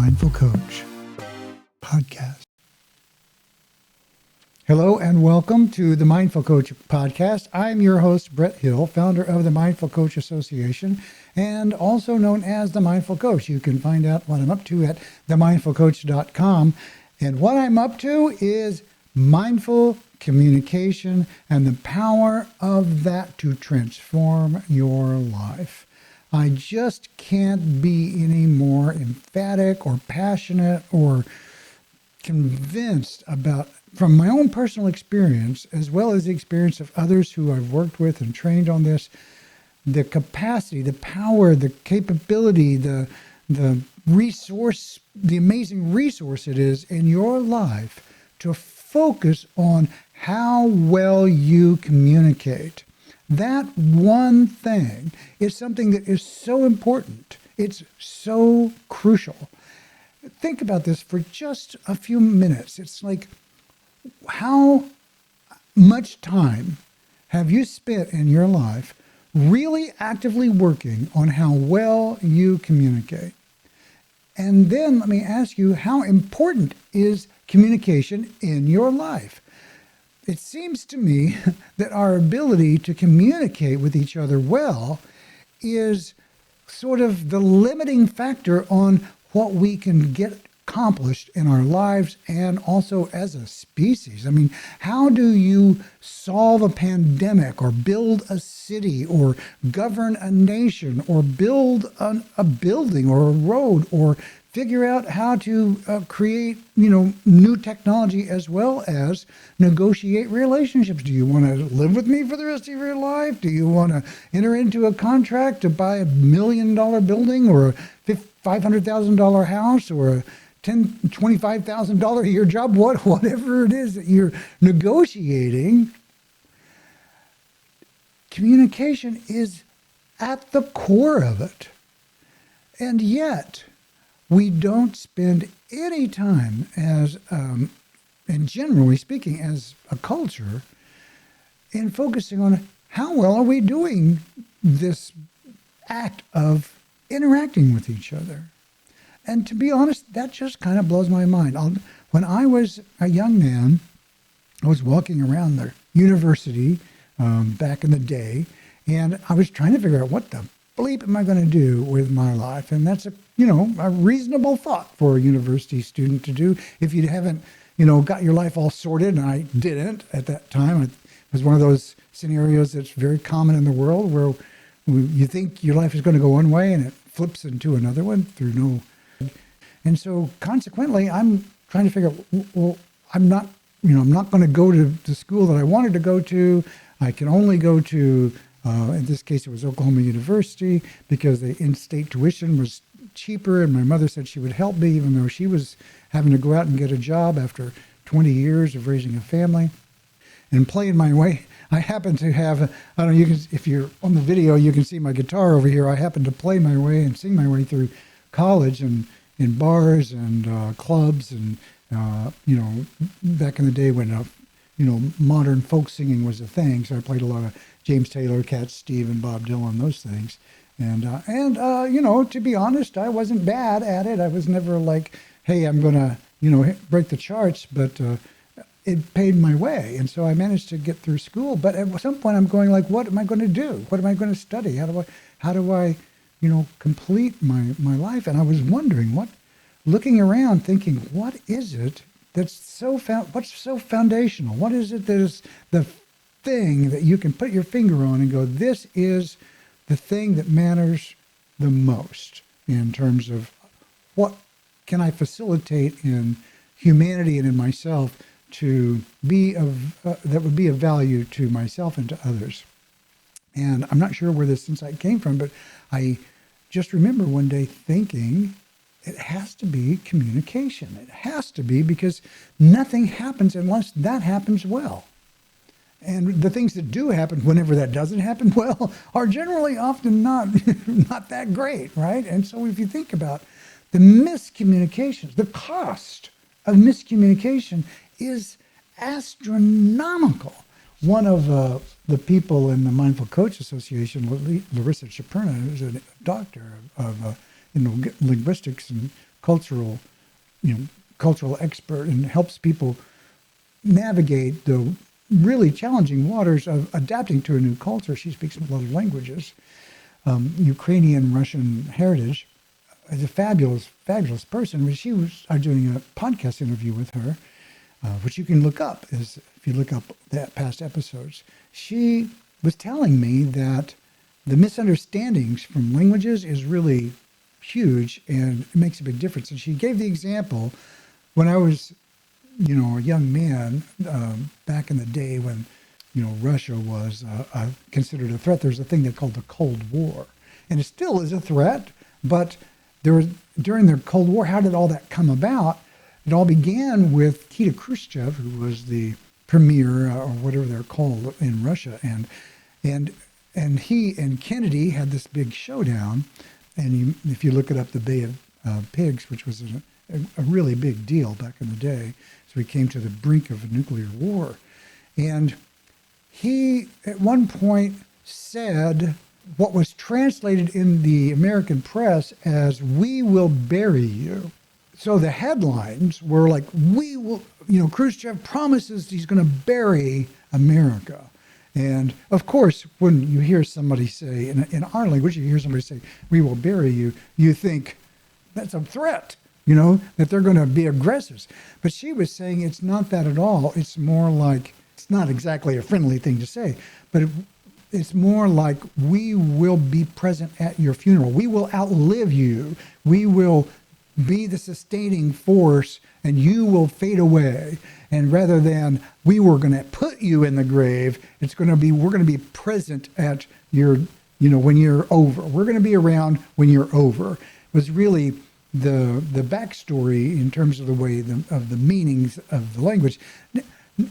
Mindful Coach podcast. Hello and welcome to the Mindful Coach podcast. I'm your host, Brett Hill, founder of the Mindful Coach Association and also known as the Mindful Coach. You can find out what I'm up to at themindfulcoach.com. And what I'm up to is mindful communication and the power of that to transform your life. I just can't be any more emphatic or passionate or convinced about, from my own personal experience, as well as the experience of others who I've worked with and trained on this, the capacity, the power, the capability, the resource, the amazing resource it is in your life to focus on how well you communicate. That one thing is something that is so important. It's so crucial. Think about this for just a few minutes. It's like, how much time have you spent in your life really actively working on how well you communicate? And then let me ask you, how important is communication in your life? It seems to me that our ability to communicate with each other well is sort of the limiting factor on what we can get accomplished in our lives and also as a species. I mean, how do you solve a pandemic or build a city or govern a nation or build a building or a road or figure out how to create, new technology as well as negotiate relationships? Do you want to live with me for the rest of your life? Do you want to enter into a contract to buy $1 million building or a $500,000 house or a $25,000 a year job? Whatever it is that you're negotiating, communication is at the core of it. And yet, we don't spend any time as, and generally speaking, as a culture, in focusing on how well are we doing this act of interacting with each other. And to be honest, that just kind of blows my mind. When I was a young man, I was walking around the university back in the day, and I was trying to figure out what the bleep am I going to do with my life? And that's a reasonable thought for a university student to do if you haven't, got your life all sorted. And I didn't at that time. It was one of those scenarios that's very common in the world where you think your life is going to go one way and it flips into another one through no. And so consequently, I'm trying to figure out, well, I'm not going to go to the school that I wanted to go to. I can only go to, in this case, it was Oklahoma University, because the in-state tuition was cheaper, and my mother said she would help me, even though she was having to go out and get a job after 20 years of raising a family. And playing my way, I happen to have, if you're on the video, you can see my guitar over here. I happen to play my way and sing my way through college and in bars and clubs and, back in the day when, modern folk singing was a thing. So I played a lot of James Taylor, Cat Steve, and Bob Dylan, those things. And to be honest, I wasn't bad at it. I was never like, hey, I'm going to, break the charts, but it paid my way. And so I managed to get through school. But at some point I'm going like, what am I going to do? What am I going to study? How do I complete my life? And I was wondering looking around thinking, what is it that's what's so foundational? What is it that is the thing that you can put your finger on and go, this is the thing that matters the most in terms of what can I facilitate in humanity and in myself to be that would be of value to myself and to others. And I'm not sure where this insight came from, but I just remember one day thinking, it has to be communication. It has to be, because nothing happens unless that happens well. And the things that do happen whenever that doesn't happen well are generally often not that great, right? And so if you think about the miscommunications, the cost of miscommunication is astronomical. One of the people in the Mindful Coach Association, Larissa Chaperna, who's a doctor of linguistics and cultural, cultural expert, and helps people navigate the really challenging waters of adapting to a new culture. She speaks a lot of languages, Ukrainian, Russian heritage. Is a fabulous, fabulous person. She was doing a podcast interview with her, which you can look up if you look up that past episodes. She was telling me that the misunderstandings from languages is really huge and it makes a big difference. And she gave the example when I was, a young man back in the day when, Russia was considered a threat. There's a thing they called the Cold War, and it still is a threat. But during the Cold War, how did all that come about? It all began with Nikita Khrushchev, who was the premier or whatever they're called in Russia, and he and Kennedy had this big showdown. And if you look it up, the Bay of Pigs, which was a really big deal back in the day, so we came to the brink of a nuclear war. And he, at one point, said what was translated in the American press as, "We will bury you." So the headlines were like, "We will," Khrushchev promises he's going to bury America. And of course, when you hear somebody say, in our language, you hear somebody say, "We will bury you," you think that's a threat, that they're going to be aggressors. But she was saying it's not that at all. It's more like, it's not exactly a friendly thing to say, but it's more like, we will be present at your funeral. We will outlive you. We will be the sustaining force and you will fade away. And rather than we were going to put you in the grave, it's going to be, we're going to be present at your, when you're over. We're going to be around when you're over. It was really the backstory in terms of the way of the meanings of the language.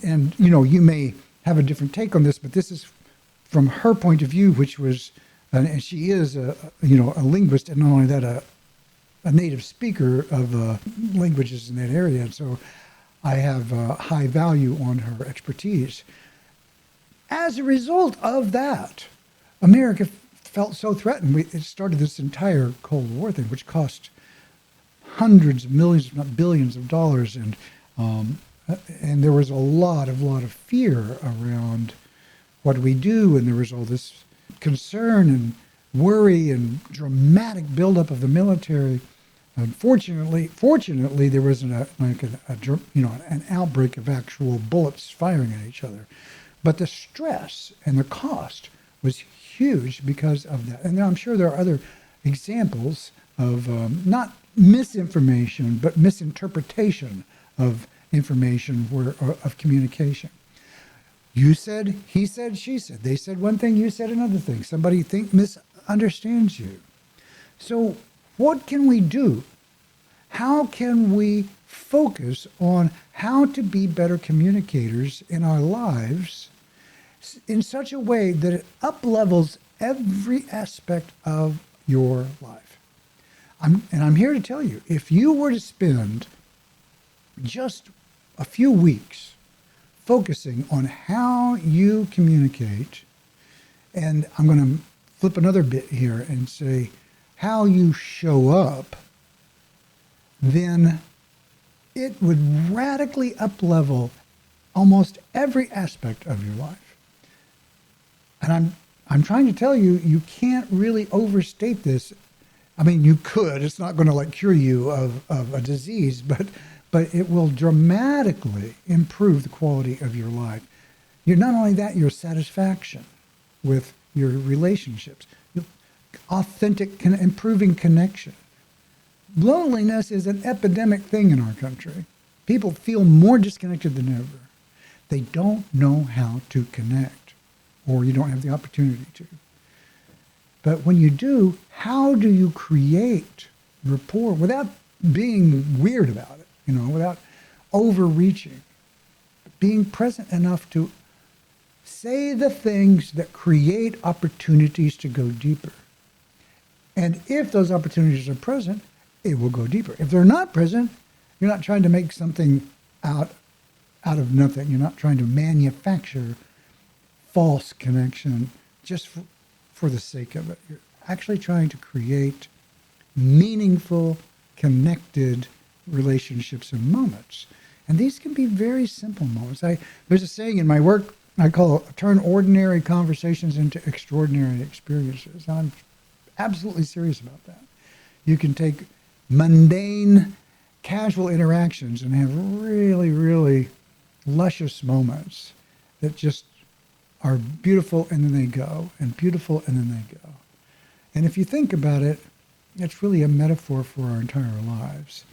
And, you may have a different take on this, but this is from her point of view, which was, and she is a linguist, and not only that, a native speaker of languages in that area. And so I have high value on her expertise. As a result of that, America felt so threatened. It started this entire Cold War thing, which cost hundreds of millions, if not billions of dollars. And there was a lot of fear around what do we do? And there was all this concern and worry and dramatic buildup of the military. Unfortunately, there wasn't an outbreak of actual bullets firing at each other, but the stress and the cost was huge because of that. And I'm sure there are other examples of not misinformation, but misinterpretation of information of communication. You said, he said, she said. They said one thing, you said another thing. Somebody misunderstands you. So what can we do? How can we focus on how to be better communicators in our lives in such a way that it up-levels every aspect of your life? I'm here to tell you, if you were to spend just a few weeks focusing on how you communicate, and I'm going to flip another bit here and say how you show up, then it would radically up-level almost every aspect of your life. And I'm trying to tell you, you can't really overstate this. I mean, you could. It's not going to cure you of a disease, but it will dramatically improve the quality of your life. You're not only that, your satisfaction with your relationships, authentic, improving connection. Loneliness is an epidemic thing in our country. People feel more disconnected than ever. They don't know how to connect, or you don't have the opportunity to. But when you do, how do you create rapport without being weird about it, without overreaching, being present enough to say the things that create opportunities to go deeper. And if those opportunities are present, it will go deeper. If they're not present, you're not trying to make something out of nothing. You're not trying to manufacture false connection just for the sake of it. You're actually trying to create meaningful connected relationships and moments. And these can be very simple moments. There's a saying in my work I call it, turn ordinary conversations into extraordinary experiences. And I'm absolutely serious about that. You can take mundane, casual interactions and have really, really luscious moments that just are beautiful and then they go, and beautiful and then they go. And if you think about it, it's really a metaphor for our entire lives.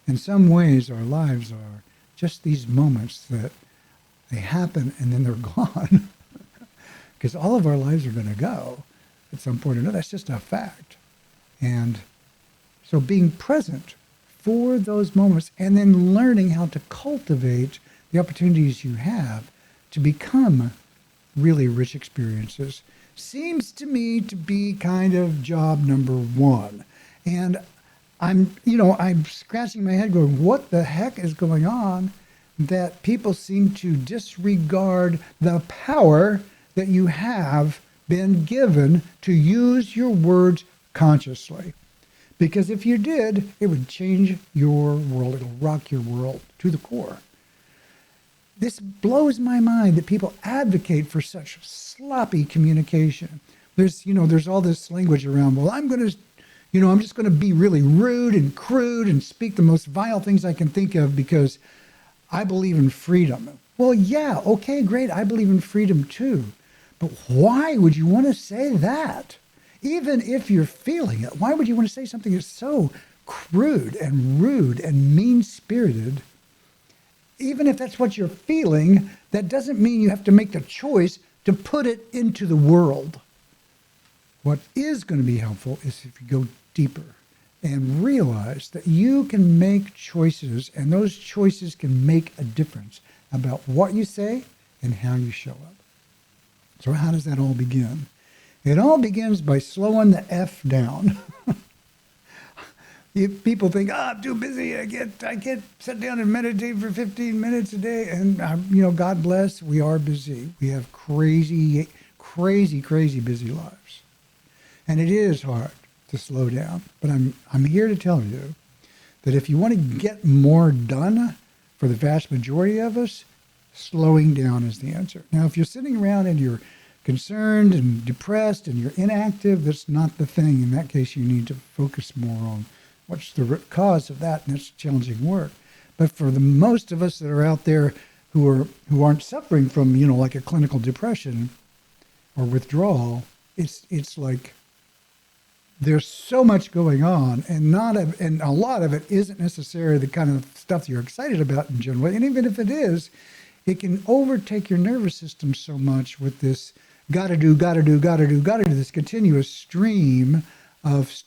In some ways, our lives are just these moments that they happen and then they're gone. Because all of our lives are going to go at some point or another. That's just a fact. And so being present for those moments and then learning how to cultivate the opportunities you have to become really rich experiences seems to me to be kind of job number one. And I'm scratching my head going, what the heck is going on that people seem to disregard the power that you have been given to use your words consciously? Because if you did, it would change your world. It'll rock your world to the core. This blows my mind that people advocate for such sloppy communication. There's all this language around, well, I'm just going to be really rude and crude and speak the most vile things I can think of because I believe in freedom. Well, yeah, okay, great. I believe in freedom too. But why would you want to say that? Even if you're feeling it, why would you want to say something that's so crude and rude and mean-spirited? Even if that's what you're feeling, that doesn't mean you have to make the choice to put it into the world. What is going to be helpful is if you go deeper and realize that you can make choices, and those choices can make a difference about what you say and how you show up. So how does that all begin? It all begins by slowing the F down. People think, I'm too busy. I can't sit down and meditate for 15 minutes a day. And, God bless, we are busy. We have crazy, crazy, crazy busy lives. And it is hard to slow down. But I'm here to tell you that if you want to get more done, for the vast majority of us, slowing down is the answer. Now, if you're sitting around and you're concerned and depressed and you're inactive, that's not the thing. In that case, you need to focus more on what's the root cause of that, and that's challenging work. But for the most of us that are out there who aren't suffering from, like a clinical depression or withdrawal, it's like there's so much going on, and a lot of it isn't necessarily the kind of stuff you're excited about in general. And even if it is, it can overtake your nervous system so much with this gotta do, this continuous stream of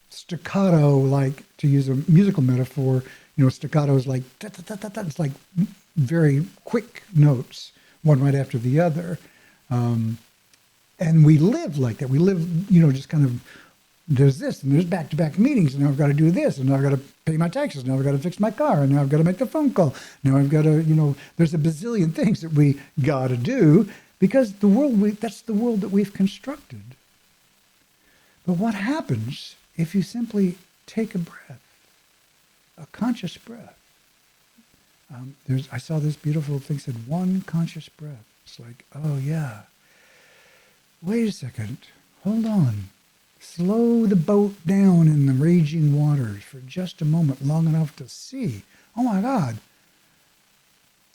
staccato, like, to use a musical metaphor, staccato is like, it's like very quick notes, one right after the other. And we live like that. We live, just kind of, there's this, and there's back-to-back meetings, and now I've got to do this, and now I've got to pay my taxes, now I've got to fix my car, and now I've got to make the phone call, now I've got to, there's a bazillion things that we got to do, because that's the world that we've constructed. But what happens if you simply take a breath, a conscious breath? I saw this beautiful thing said, one conscious breath. It's like, oh yeah, wait a second, hold on. Slow the boat down in the raging waters for just a moment, long enough to see, oh my God,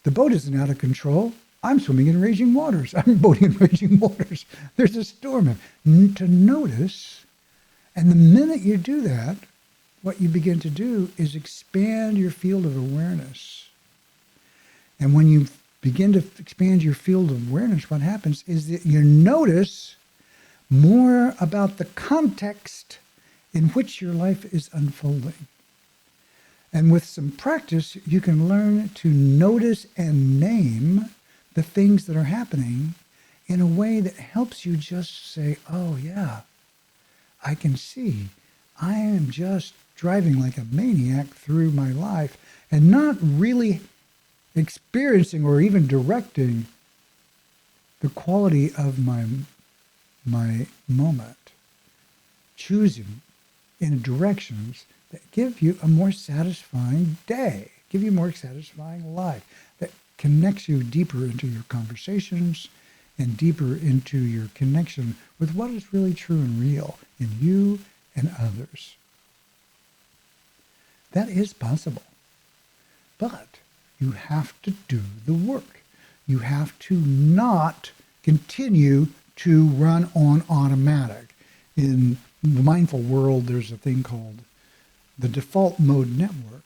the boat isn't out of control. I'm swimming in raging waters. I'm boating in raging waters. There's a storm. To notice, and the minute you do that, what you begin to do is expand your field of awareness. And when you begin to expand your field of awareness, what happens is that you notice more about the context in which your life is unfolding. And with some practice, you can learn to notice and name the things that are happening in a way that helps you just say, oh yeah, I can see I am just driving like a maniac through my life and not really experiencing or even directing the quality of my moment, choosing in directions that give you a more satisfying day, give you a more satisfying life, that connects you deeper into your conversations and deeper into your connection with what is really true and real in you and others. That is possible. But you have to do the work. You have to not continue to run on automatic. In the mindful world, there's a thing called the default mode network.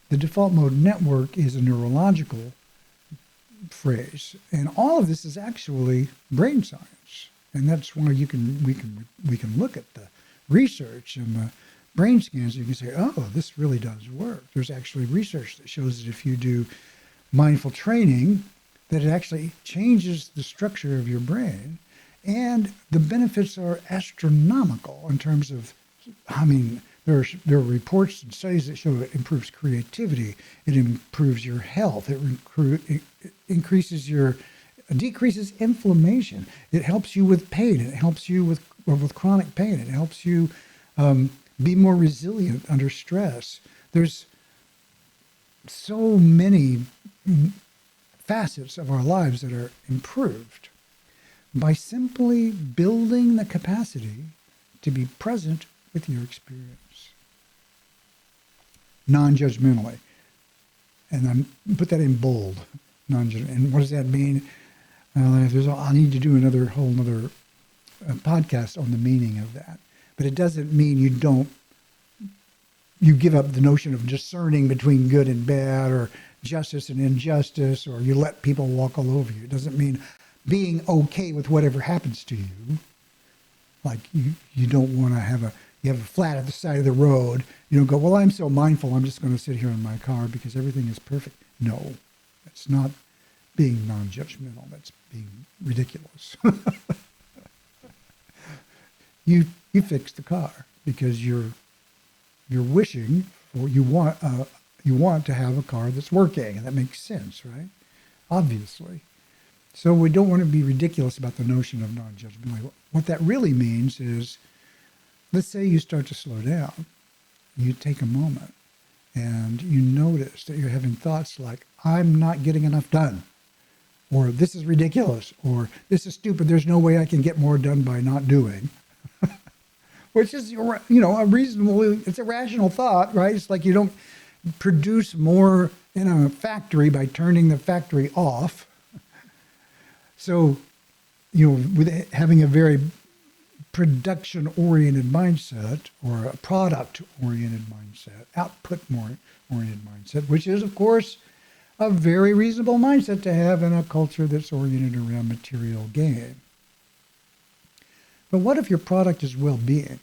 The default mode network is a neurological phrase, and all of this is actually brain science, and that's why we can look at the research and the brain scans. You can say, oh, this really does work. There's actually research that shows that if you do mindful training, that it actually changes the structure of your brain, and the benefits are astronomical in terms of, there are reports and studies that show it improves creativity, it improves your health, it decreases inflammation, it helps you with pain, it helps you with chronic pain, it helps you be more resilient under stress. There's so many facets of our lives that are improved by simply building the capacity to be present with your experience non-judgmentally. And then put that in bold, non-judgmental. And what does that mean? I need to do another whole other podcast on the meaning of that. But it doesn't mean you give up the notion of discerning between good and bad, or justice and injustice, or you let people walk all over you. It doesn't mean being okay with whatever happens to you. Like you don't want to you have a flat at the side of the road. You don't go, well, I'm so mindful, I'm just going to sit here in my car because everything is perfect. No, that's not being non-judgmental. That's being ridiculous. You fix the car because you're wishing, or you want to have a car that's working, and that makes sense, right? Obviously. So we don't want to be ridiculous about the notion of non-judgmental. What that really means is, let's say you start to slow down. You take a moment and you notice that you're having thoughts like, I'm not getting enough done, or this is ridiculous, or this is stupid, there's no way I can get more done by not doing. Which is, a reasonable, it's a rational thought, right? It's like you don't produce more in a factory by turning the factory off. So, with having a very production-oriented mindset, or a product-oriented mindset, output-oriented mindset, which is, of course, a very reasonable mindset to have in a culture that's oriented around material gain. But what if your product is well-being?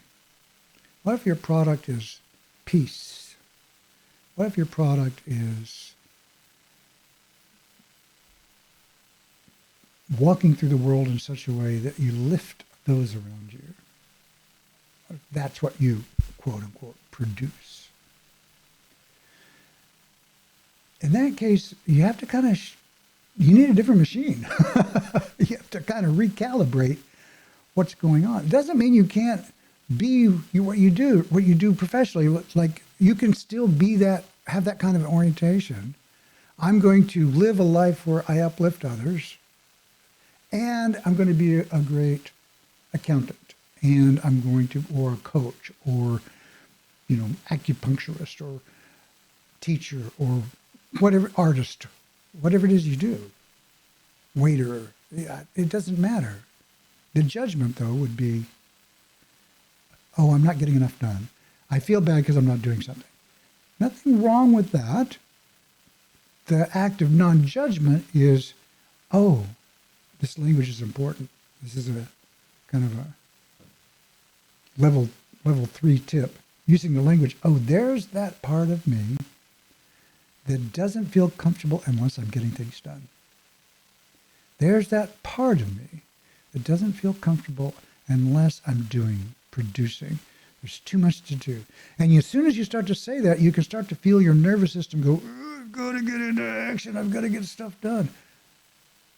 What if your product is peace? What if your product is walking through the world in such a way that you lift those around you? That's what you, quote unquote, produce. In that case, you have to you need a different machine. You have to kind of recalibrate what's going on. It doesn't mean you can't be what you do professionally. Like, you can still have that kind of orientation. I'm going to live a life where I uplift others, and I'm going to be a great accountant, and I'm going to, or a coach, or, acupuncturist, or teacher, or whatever, artist, whatever it is you do, waiter, it doesn't matter. The judgment, though, would be, oh, I'm not getting enough done. I feel bad because I'm not doing something. Nothing wrong with that. The act of non-judgment is, oh, this language is important. This is a kind of a level 3 tip. Using the language, oh, there's that part of me that doesn't feel comfortable unless I'm getting things done. There's that part of me that doesn't feel comfortable unless I'm producing. There's too much to do. And as soon as you start to say that, you can start to feel your nervous system go, I've got to get into action. I've got to get stuff done.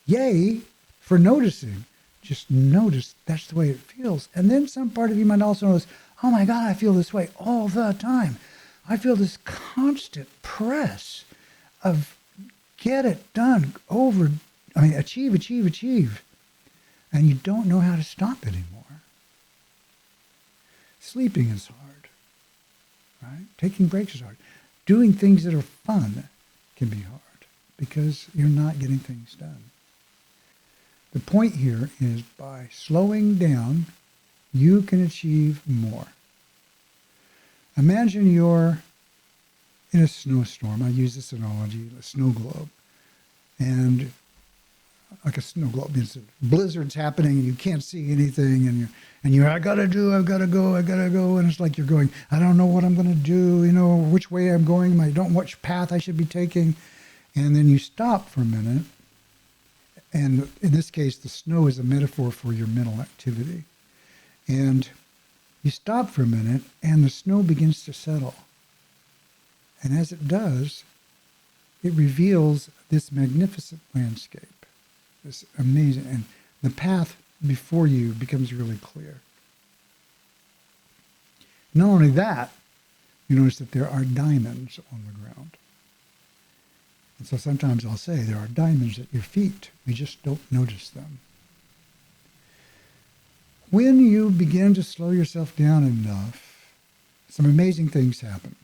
Yay for noticing. just notice that's the way it feels. And then some part of you might also notice, oh my God, I feel this way all the time. I feel this constant press of get it done, achieve, achieve, achieve. And you don't know how to stop anymore. Sleeping is hard, right? Taking breaks is hard. Doing things that are fun can be hard because you're not getting things done. The point here is by slowing down, you can achieve more. Imagine you're in a snowstorm. I use this analogy, a snow globe. And like a snow globe, it's a blizzard's happening and you can't see anything and you're I've got to go. And it's like you're going, I don't know what I'm going to do, which way I'm going. I don't know which path I should be taking. And then you stop for a minute. And in this case, the snow is a metaphor for your mental activity. And you stop for a minute and the snow begins to settle. And as it does, it reveals this magnificent landscape, this amazing, and the path before you becomes really clear. Not only that, you notice that there are diamonds on the ground. And so sometimes I'll say there are diamonds at your feet. We just don't notice them. When you begin to slow yourself down enough, some amazing things happen.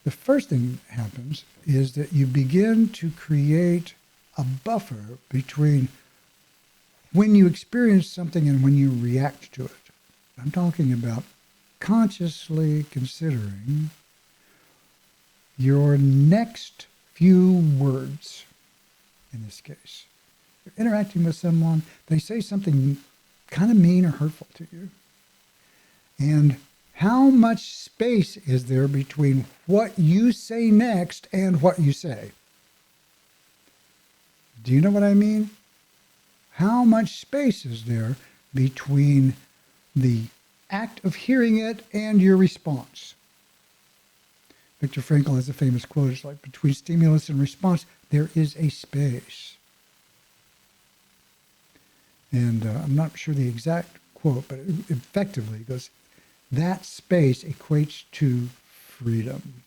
The first thing that happens is that you begin to create a buffer between when you experience something and when you react to it. I'm talking about consciously considering your next few words in this case. You're interacting with someone, they say something kind of mean or hurtful to you. And how much space is there between what you say next and what you say? Do you know what I mean? How much space is there between the act of hearing it and your response? Viktor Frankl has a famous quote, it's like, between stimulus and response, there is a space. And I'm not sure the exact quote, but effectively it goes, that space equates to freedom.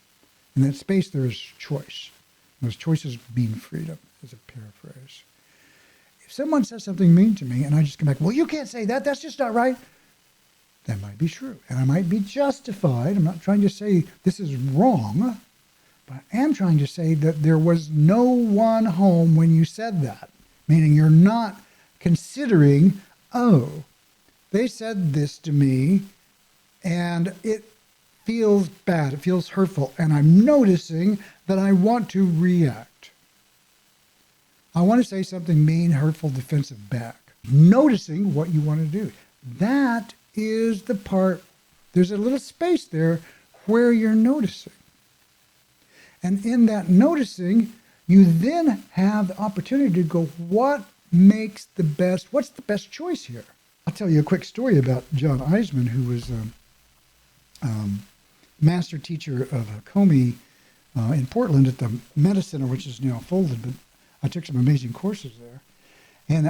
In that space, there is choice. Those choices mean freedom, as a paraphrase. If someone says something mean to me and I just come back, well, you can't say that. That's just not right. That might be true. And I might be justified. I'm not trying to say this is wrong, but I am trying to say that there was no one home when you said that. Meaning you're not considering, oh, they said this to me and it feels bad, it feels hurtful, and I'm noticing that I want to react. I want to say something mean, hurtful, defensive back. Noticing what you want to do. That is the part, there's a little space there where you're noticing. And in that noticing, you then have the opportunity to go, what's the best choice here? I'll tell you a quick story about John Eisman, who was master teacher of Comey in Portland at the Meta Center, which is now folded, but I took some amazing courses there. And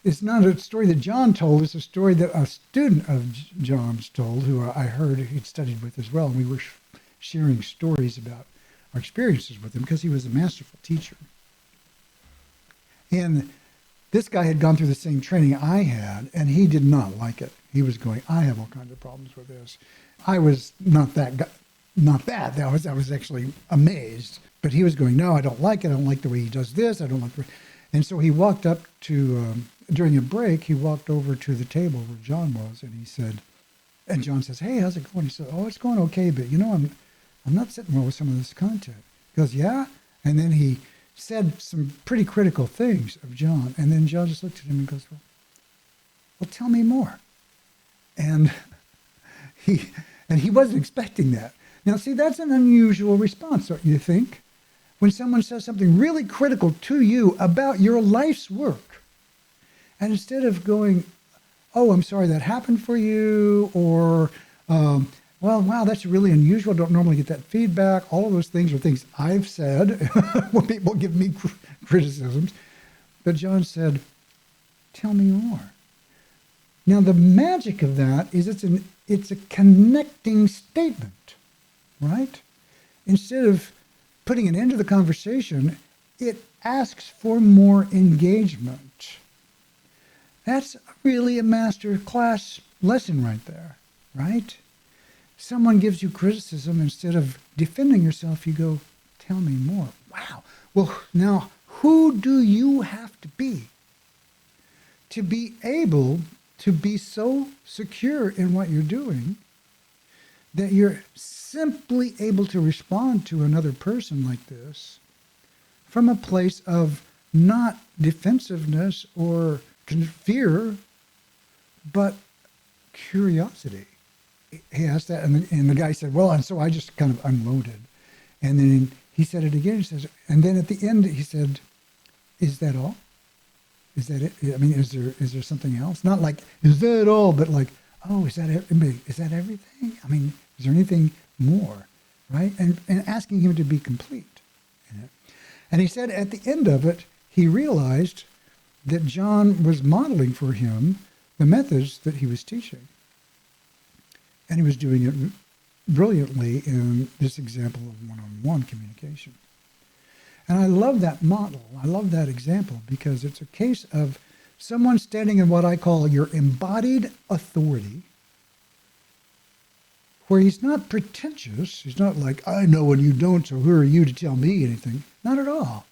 it's not a story that John told, it's a story that a student of John's told, who I heard he'd studied with as well. And we were sharing stories about our experiences with him because he was a masterful teacher. And this guy had gone through the same training I had, and he did not like it. He was going, I have all kinds of problems with this. I was not that guy, not bad. I was actually amazed. But he was going, no, I don't like it. I don't like the way he does this. I don't like the way. And so he walked up to, during a break, he walked over to the table where John was, and he said, and John says, hey, how's it going? He said, oh, it's going okay, but I'm not sitting well with some of this content. He goes, yeah? And then he said some pretty critical things of John. And then John just looked at him and goes, well, tell me more. And he wasn't expecting that. Now, see, that's an unusual response, don't you think? When someone says something really critical to you about your life's work, and instead of going, oh, I'm sorry that happened for you, or, well, wow, that's really unusual, don't normally get that feedback, all of those things are things I've said when people give me criticisms. But John said, Tell me more. Now, the magic of that is it's a connecting statement, right? Instead of putting an end to the conversation, it asks for more engagement. That's really a master class lesson right there, right? Someone gives you criticism, instead of defending yourself, you go, tell me more. Wow. Well, now, who do you have to be able to be so secure in what you're doing that you're simply able to respond to another person like this from a place of not defensiveness or fear, but curiosity? He asked that, and the guy said, well, and so I just kind of unloaded. And then he said it again. He says, and then at the end, he said, is that all? Is that it? I mean, is there something else? Not like, is that all? But like, oh, is that everything? I mean, is there anything more? Right? And asking him to be complete in it. And he said at the end of it, he realized that John was modeling for him the methods that he was teaching. And he was doing it brilliantly in this example of one-on-one communication. And I love that model. I love that example because it's a case of someone standing in what I call your embodied authority, where he's not pretentious. He's not like, I know and you don't, so who are you to tell me anything? Not at all.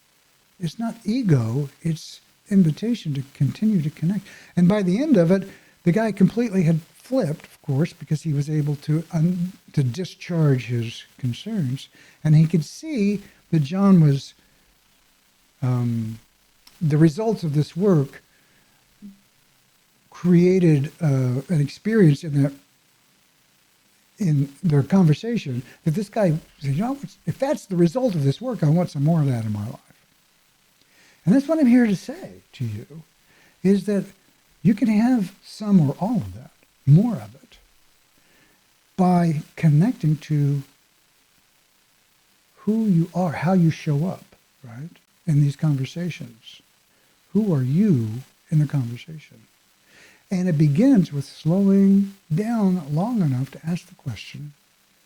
It's not ego. It's invitation to continue to connect. And by the end of it, the guy completely had flipped, of course, because he was able to discharge his concerns. And he could see that John was, the results of this work created an experience in their conversation that this guy said, you know, if that's the result of this work, I want some more of that in my life. And that's what I'm here to say to you, is that you can have some or all of that, more of it, by connecting to who you are, how you show up, right, in these conversations. Who are you in the conversation? And it begins with slowing down long enough to ask the question,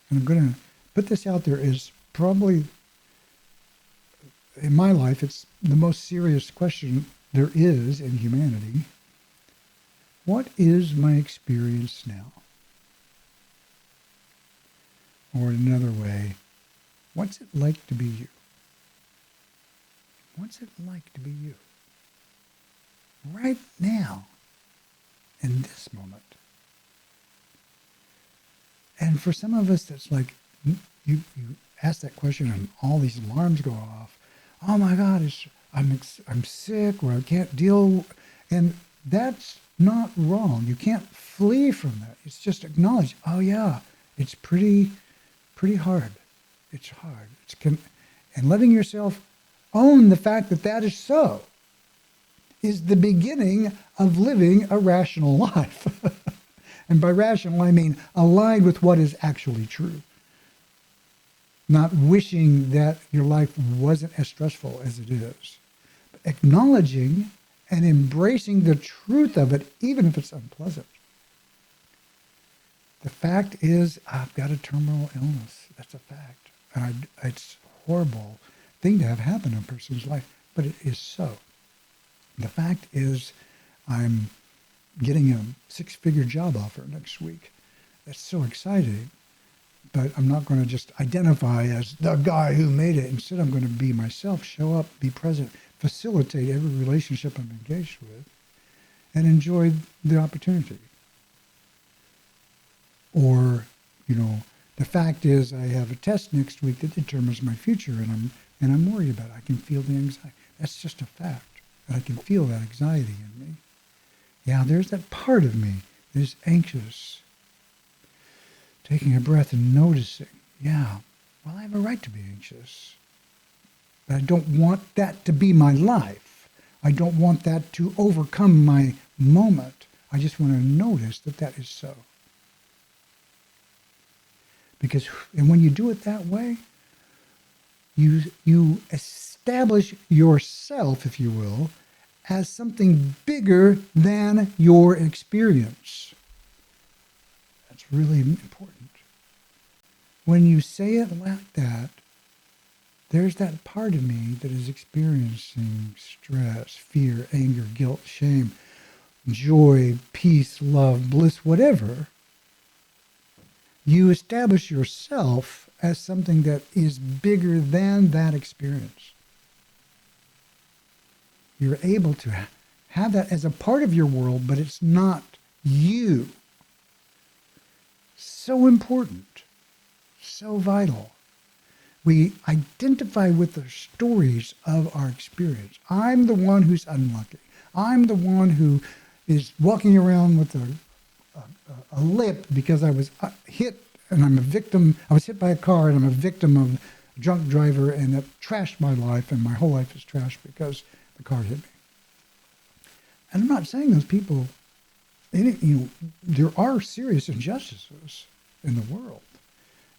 and I'm going to put this out there, is probably, in my life, it's the most serious question there is in humanity. What is my experience now? Or in another way, what's it like to be you? What's it like to be you? Right now, in this moment. And for some of us, that's like, you ask that question and all these alarms go off. Oh my God, I'm sick, or I can't deal. And that's not wrong. You can't flee from that. It's just acknowledge, oh yeah, it's pretty hard. It's hard. And letting yourself own the fact that that is so is the beginning of living a rational life. And by rational, I mean aligned with what is actually true. Not wishing that your life wasn't as stressful as it is. But acknowledging and embracing the truth of it, even if it's unpleasant. The fact is, I've got a terminal illness. That's a fact. And it's a horrible thing to have happen in a person's life, but it is so. The fact is, I'm getting a 6-figure job offer next week. That's so exciting, but I'm not going to just identify as the guy who made it. Instead, I'm going to be myself, show up, be present, facilitate every relationship I'm engaged with, and enjoy the opportunity. Or, the fact is, I have a test next week that determines my future, and I'm worried about it. I can feel the anxiety. That's just a fact. And I can feel that anxiety in me. Yeah, there's that part of me that is anxious. Taking a breath and noticing, yeah, well, I have a right to be anxious. But I don't want that to be my life. I don't want that to overcome my moment. I just want to notice that that is so. And when you do it that way, you establish yourself, if you will, as something bigger than your experience. That's really important. When you say it like that, there's that part of me that is experiencing stress, fear, anger, guilt, shame, joy, peace, love, bliss, whatever. You establish yourself as something that is bigger than that experience. You're able to have that as a part of your world, but it's not you. So important, so vital. We identify with the stories of our experience. I'm the one who's unlucky. I'm the one who is walking around with a lip because I was hit and I'm a victim. I was hit by a car and I'm a victim of a drunk driver and that trashed my life, and my whole life is trashed because the car hit me. And I'm not saying those people, there are serious injustices in the world,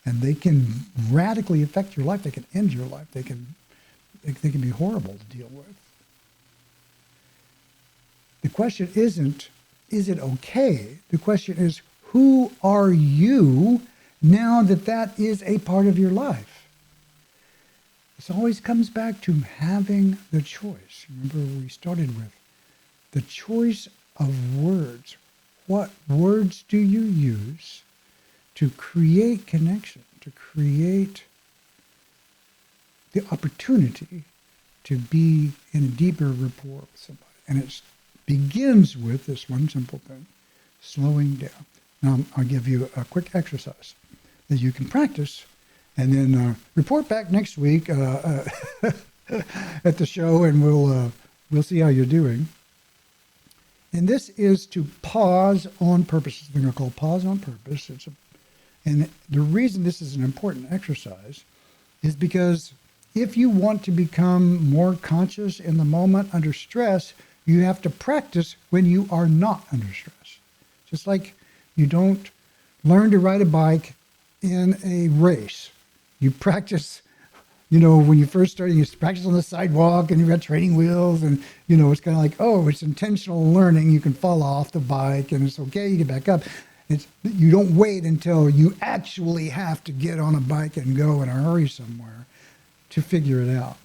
and they can radically affect your life. They can end your life. They can be horrible to deal with. The question isn't, is it okay? The question is, who are you now that that is a part of your life? This always comes back to having the choice. Remember, we started with the choice of words. What words do you use to create connection, to create the opportunity to be in a deeper rapport with somebody? And it begins with this one simple thing, slowing down. Now, I'll give you a quick exercise that you can practice, and then report back next week at the show, and we'll see how you're doing. And this is to pause on purpose. It's a thing I call pause on purpose. And the reason this is an important exercise is because if you want to become more conscious in the moment under stress, you have to practice when you are not under stress. Just like you don't learn to ride a bike in a race. You practice, when you first start, you practice on the sidewalk and you've got training wheels and, it's kind of like, oh, it's intentional learning. You can fall off the bike and it's okay, you get back up. You don't wait until you actually have to get on a bike and go in a hurry somewhere to figure it out.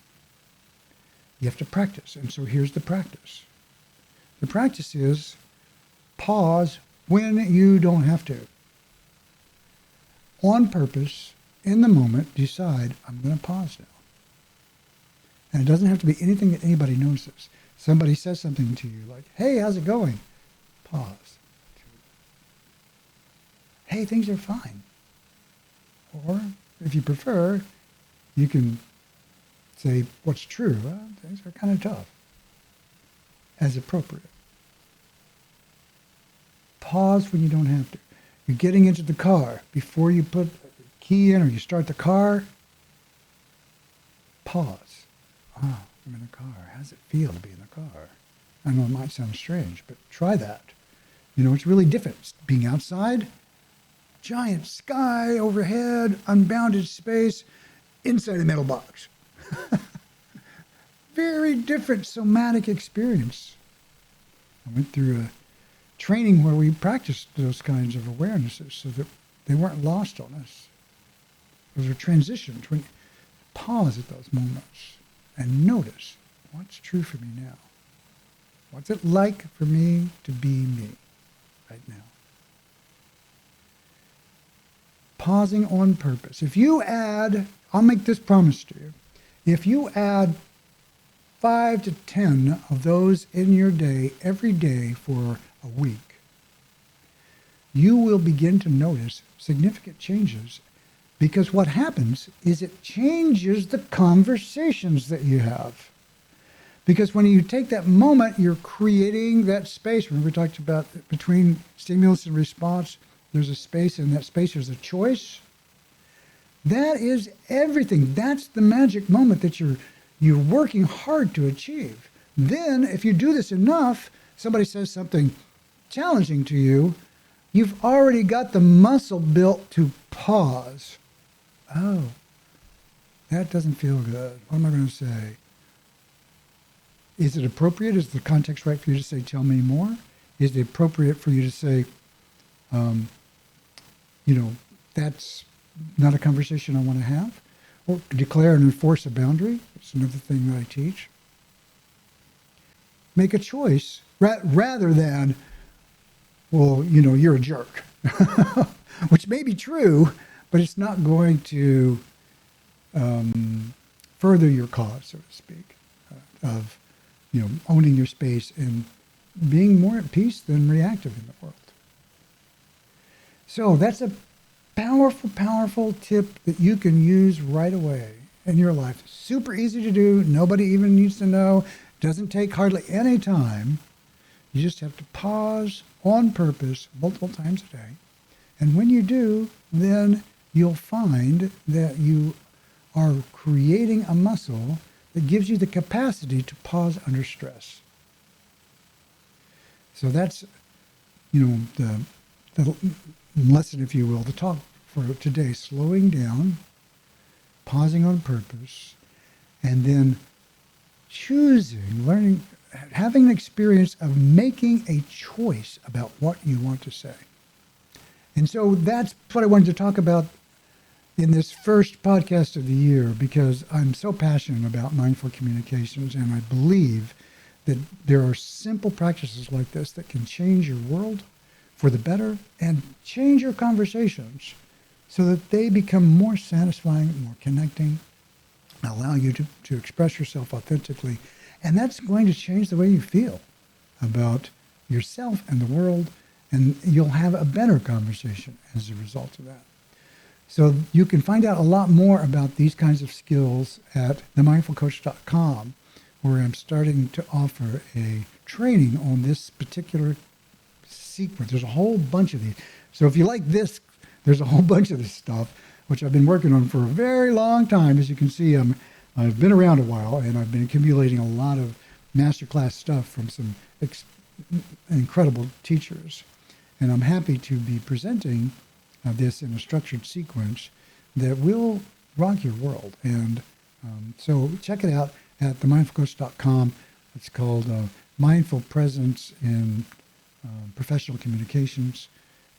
You have to practice. And so here's the practice. The practice is pause when you don't have to. On purpose, in the moment, decide, I'm going to pause now. And it doesn't have to be anything that anybody notices. Somebody says something to you like, hey, how's it going? Pause. Hey, things are fine. Or, if you prefer, you can say what's true. Well, things are kind of tough. As appropriate. Pause when you don't have to. You're getting into the car. Before you put the key in or you start the car, pause. Oh, I'm in the car. How does it feel to be in the car? I know it might sound strange, but try that. It's really different. It's being outside, giant sky overhead, unbounded space, inside a metal box. Very different somatic experience. I went through a training where we practiced those kinds of awarenesses so that they weren't lost on us. Those are transitions. When you pause at those moments and notice what's true for me now. What's it like for me to be me right now? Pausing on purpose. If you add, I'll make this promise to you, if you add 5 to 10 of those in your day, every day for a week, you will begin to notice significant changes, because what happens is it changes the conversations that you have. Because when you take that moment, you're creating that space. Remember we talked about between stimulus and response, there's a space, and that space is a choice. That is everything. That's the magic moment that you're working hard to achieve. Then, if you do this enough, somebody says something challenging to you, you've already got the muscle built to pause. Oh, that doesn't feel good. What am I going to say? Is it appropriate? Is the context right for you to say, tell me more? Is it appropriate for you to say, that's not a conversation I want to have? Or declare and enforce a boundary. It's another thing that I teach. Make a choice rather than, well, you're a jerk, which may be true, but it's not going to further your cause, so to speak, of owning your space and being more at peace than reactive in the world. So that's a powerful, powerful tip that you can use right away in your life. Super easy to do. Nobody even needs to know. Doesn't take hardly any time. You just have to pause on purpose multiple times a day. And when you do, then you'll find that you are creating a muscle that gives you the capacity to pause under stress. So that's, the lesson, if you will, the talk for today, slowing down, pausing on purpose, and then choosing, learning, having an experience of making a choice about what you want to say. And so that's what I wanted to talk about in this first podcast of the year, because I'm so passionate about mindful communications, and I believe that there are simple practices like this that can change your world for the better and change your conversations so that they become more satisfying, more connecting, allow you to express yourself authentically. And that's going to change the way you feel about yourself and the world, and you'll have a better conversation as a result of that. So you can find out a lot more about these kinds of skills at themindfulcoach.com, where I'm starting to offer a training on this particular sequence. There's a whole bunch of these. So if you like this, there's a whole bunch of this stuff, which I've been working on for a very long time. As you can see, I've been around a while, and I've been accumulating a lot of masterclass stuff from some incredible teachers. And I'm happy to be presenting this in a structured sequence that will rock your world. And so check it out at themindfulcoach.com. It's called Mindful Presence in Professional Communications.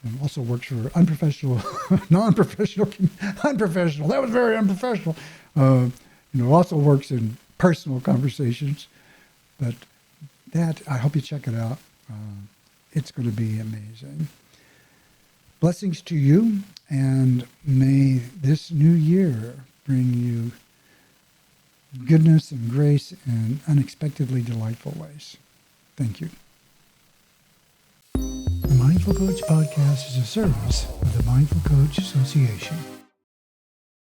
And also works for unprofessional, unprofessional. That was very unprofessional. Also works in personal conversations. But that, I hope you check it out. It's going to be amazing. Blessings to you, and may this new year bring you goodness and grace in unexpectedly delightful ways. Thank you. The Mindful Coach Podcast is a service of the Mindful Coach Association.